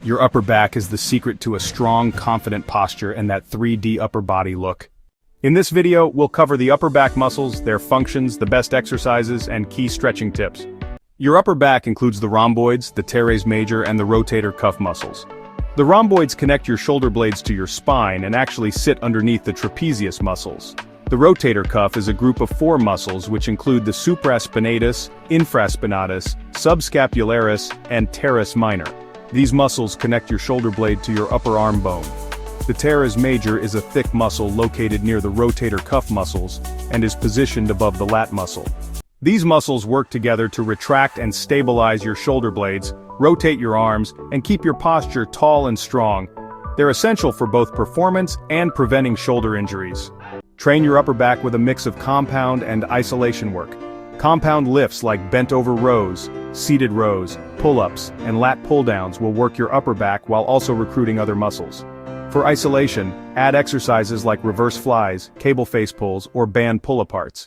Your upper back is the secret to a strong, confident posture and that 3D upper body look. In this video, we'll cover the upper back muscles, their functions, the best exercises, and key stretching tips. Your upper back includes the rhomboids, the teres major, and the rotator cuff muscles. The rhomboids connect your shoulder blades to your spine and actually sit underneath the trapezius muscles. The rotator cuff is a group of 4 muscles which include the supraspinatus, infraspinatus, subscapularis, and teres minor. These muscles connect your shoulder blade to your upper arm bone. The teres major is a thick muscle located near the rotator cuff muscles and is positioned above the lat muscle. These muscles work together to retract and stabilize your shoulder blades, rotate your arms, and keep your posture tall and strong. They're essential for both performance and preventing shoulder injuries. Train your upper back with a mix of compound and isolation work. Compound lifts like bent-over rows, seated rows, pull-ups, and lat pull-downs will work your upper back while also recruiting other muscles. For isolation, add exercises like reverse flies, cable face pulls, or band pull-aparts.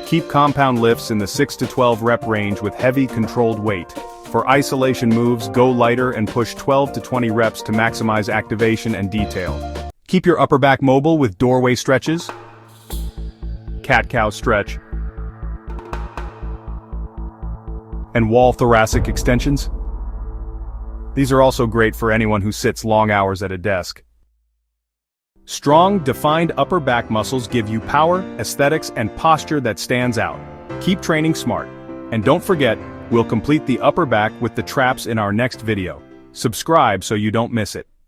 Keep compound lifts in the 6 to 12 rep range with heavy, controlled weight. For isolation moves, go lighter and push 12 to 20 reps to maximize activation and detail. Keep your upper back mobile with doorway stretches, cat-cow stretch, and wall thoracic extensions. These are also great for anyone who sits long hours at a desk. Strong, defined upper back muscles give you power, aesthetics, and posture that stands out. Keep training smart. And don't forget, we'll complete the upper back with the traps in our next video. Subscribe so you don't miss it.